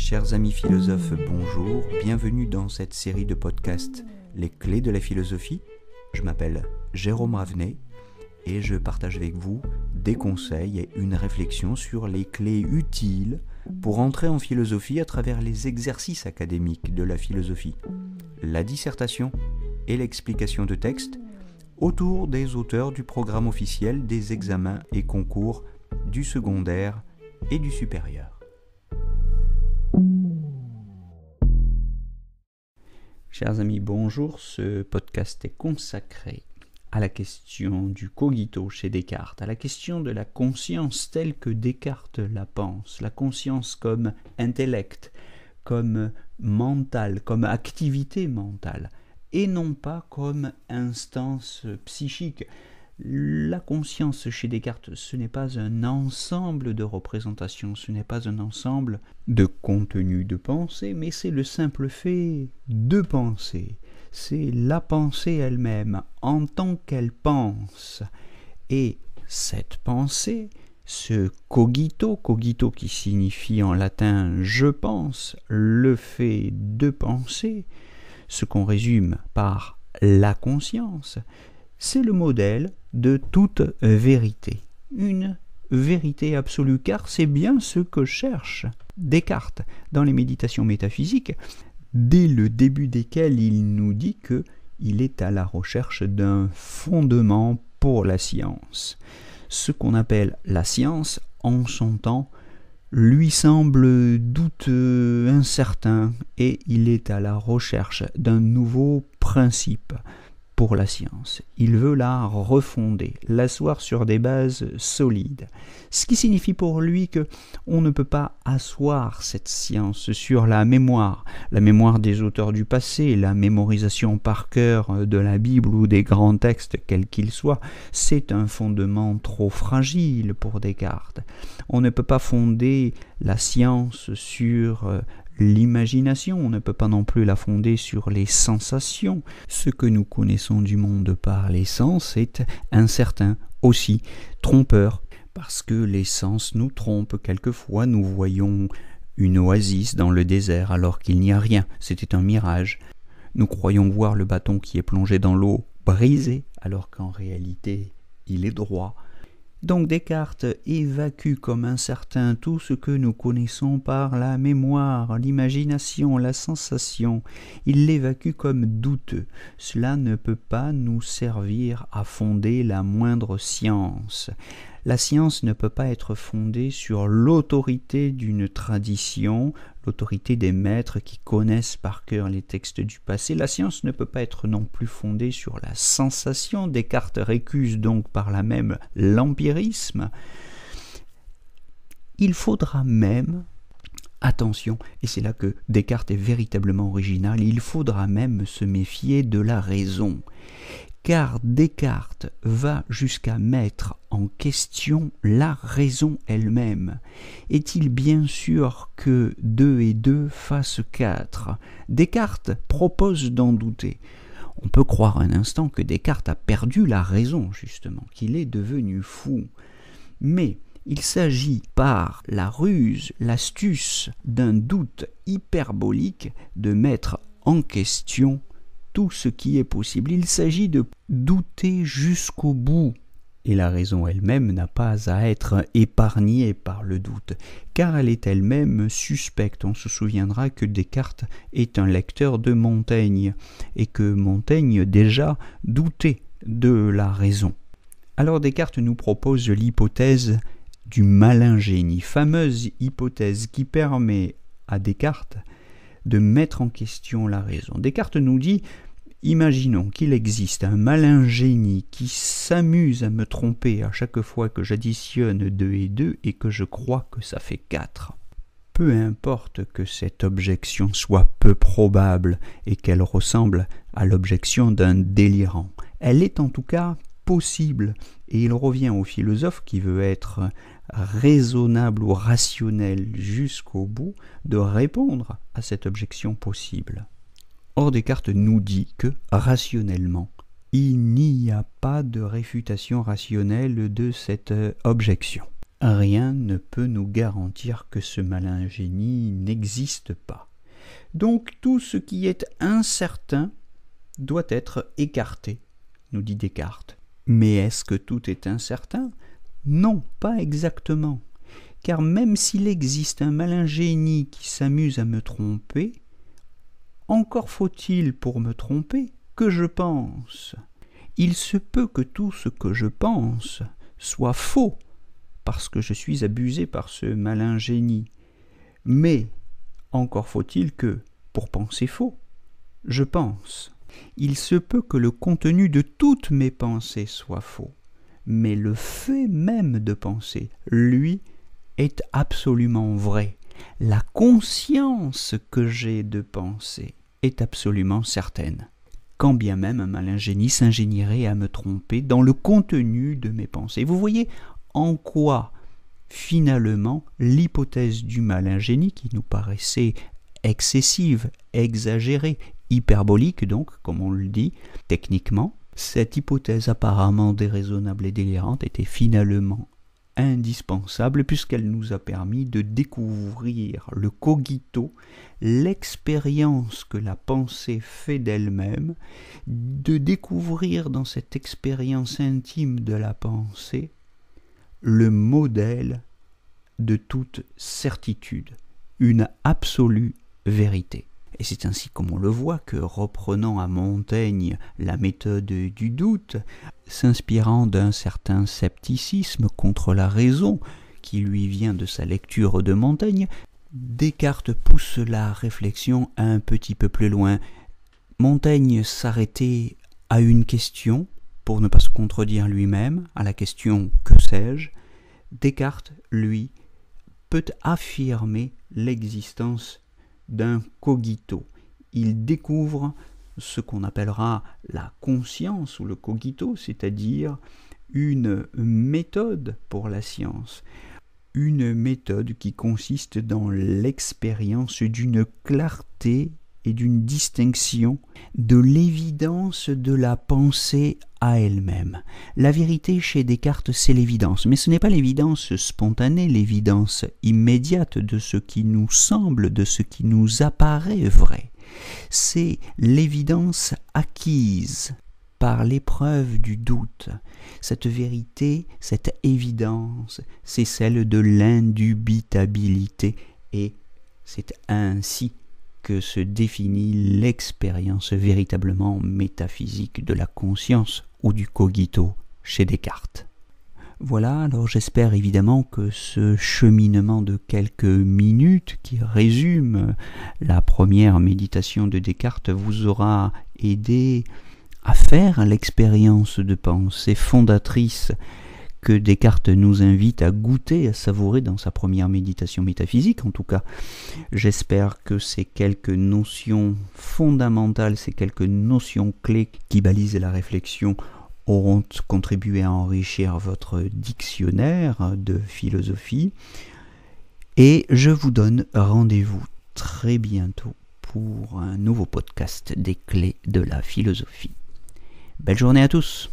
Chers amis philosophes, bonjour, bienvenue dans cette série de podcasts Les clés de la philosophie. Je m'appelle Jérôme Ravenet et je partage avec vous des conseils et une réflexion sur les clés utiles pour entrer en philosophie à travers les exercices académiques de la philosophie, la dissertation et l'explication de textes autour des auteurs du programme officiel des examens et concours du secondaire et du supérieur. Chers amis, bonjour. Ce podcast est consacré à la question du cogito chez Descartes, à la question de la conscience telle que Descartes la pense, la conscience comme intellect, comme mental, comme activité mentale, et non pas comme instance psychique. La conscience chez Descartes, ce n'est pas un ensemble de représentations, ce n'est pas un ensemble de contenus de pensée, mais c'est le simple fait de penser. C'est la pensée elle-même, en tant qu'elle pense. Et cette pensée, ce cogito qui signifie en latin « je pense », le fait de penser, ce qu'on résume par la conscience, c'est le modèle de toute vérité. Une vérité absolue, car c'est bien ce que cherche Descartes dans les méditations métaphysiques, dès le début desquelles il nous dit qu'il est à la recherche d'un fondement pour la science. Ce qu'on appelle la science, en son temps, lui semble douteux, incertain, et il est à la recherche d'un nouveau principe pour la science. Il veut la refonder, l'asseoir sur des bases solides. Ce qui signifie pour lui que on ne peut pas asseoir cette science sur la mémoire des auteurs du passé, la mémorisation par cœur de la Bible ou des grands textes quels qu'ils soient. C'est un fondement trop fragile pour Descartes. On ne peut pas fonder la science sur l'imagination, on ne peut pas non plus la fonder sur les sensations. Ce que nous connaissons du monde par les sens est incertain, aussi trompeur, parce que les sens nous trompent. Quelquefois, nous voyons une oasis dans le désert alors qu'il n'y a rien, c'était un mirage. Nous croyons voir le bâton qui est plongé dans l'eau brisé, alors qu'en réalité, il est droit. Donc Descartes évacue comme incertain tout ce que nous connaissons par la mémoire, l'imagination, la sensation. Il l'évacue comme douteux. Cela ne peut pas nous servir à fonder la moindre science. La science ne peut pas être fondée sur l'autorité d'une tradition, l'autorité des maîtres qui connaissent par cœur les textes du passé. La science ne peut pas être non plus fondée sur la sensation. Descartes récuse donc par là même l'empirisme. Il faudra même, attention, et c'est là que Descartes est véritablement original, il faudra même se méfier de la raison. Car Descartes va jusqu'à mettre en question la raison elle-même. Est-il bien sûr que 2 et 2 fassent 4 ? Descartes propose d'en douter. On peut croire un instant que Descartes a perdu la raison, justement, qu'il est devenu fou. Mais il s'agit par la ruse, l'astuce d'un doute hyperbolique de mettre en question tout ce qui est possible. Il s'agit de douter jusqu'au bout. Et la raison elle-même n'a pas à être épargnée par le doute, car elle est elle-même suspecte. On se souviendra que Descartes est un lecteur de Montaigne, et que Montaigne déjà doutait de la raison. Alors Descartes nous propose l'hypothèse du malin génie, fameuse hypothèse qui permet à Descartes de mettre en question la raison. Descartes nous dit: imaginons qu'il existe un malin génie qui s'amuse à me tromper à chaque fois que j'additionne 2 et 2 et que je crois que ça fait 4. Peu importe que cette objection soit peu probable et qu'elle ressemble à l'objection d'un délirant, elle est en tout cas possible, et il revient au philosophe qui veut être raisonnable ou rationnel jusqu'au bout de répondre à cette objection possible. Or Descartes nous dit que, rationnellement, il n'y a pas de réfutation rationnelle de cette objection. rien ne peut nous garantir que ce malin génie n'existe pas. Donc tout ce qui est incertain doit être écarté, nous dit Descartes. Mais est-ce que tout est incertain ? Non, pas exactement. Car même s'il existe un malin génie qui s'amuse à me tromper, encore faut-il pour me tromper que je pense. Il se peut que tout ce que je pense soit faux, parce que je suis abusé par ce malin génie. Mais encore faut-il que, pour penser faux, je pense. Il se peut que le contenu de toutes mes pensées soit faux, mais le fait même de penser, lui, est absolument vrai. La conscience que j'ai de penser est absolument certaine, quand bien même un malin génie s'ingénierait à me tromper dans le contenu de mes pensées. Vous voyez en quoi, finalement, l'hypothèse du malin génie, qui nous paraissait excessive, exagérée, hyperbolique donc, comme on le dit, techniquement, cette hypothèse apparemment déraisonnable et délirante était finalement indispensable puisqu'elle nous a permis de découvrir le cogito, l'expérience que la pensée fait d'elle-même, de découvrir dans cette expérience intime de la pensée le modèle de toute certitude, une absolue vérité. Et c'est ainsi comme on le voit que, reprenant à Montaigne la méthode du doute, s'inspirant d'un certain scepticisme contre la raison qui lui vient de sa lecture de Montaigne, Descartes pousse la réflexion un petit peu plus loin. Montaigne s'arrêtait à une question, pour ne pas se contredire lui-même, à la question « que sais-je ?». Descartes, lui, peut affirmer l'existence d'un cogito. Il découvre ce qu'on appellera la conscience ou le cogito, c'est-à-dire une méthode pour la science. Une méthode qui consiste dans l'expérience d'une clarté et d'une distinction de l'évidence de la pensée à elle-même. La vérité chez Descartes, c'est l'évidence, mais ce n'est pas l'évidence spontanée, l'évidence immédiate de ce qui nous semble, de ce qui nous apparaît vrai. C'est l'évidence acquise par l'épreuve du doute. Cette vérité, cette évidence, c'est celle de l'indubitabilité, et c'est ainsi que se définit l'expérience véritablement métaphysique de la conscience ou du cogito chez Descartes. Voilà, alors j'espère évidemment que ce cheminement de quelques minutes qui résume la première méditation de Descartes vous aura aidé à faire l'expérience de pensée fondatrice que Descartes nous invite à goûter, à savourer dans sa première méditation métaphysique. En tout cas, j'espère que ces quelques notions fondamentales, ces quelques notions clés qui balisent la réflexion auront contribué à enrichir votre dictionnaire de philosophie. Et je vous donne rendez-vous très bientôt pour un nouveau podcast des clés de la philosophie. Belle journée à tous!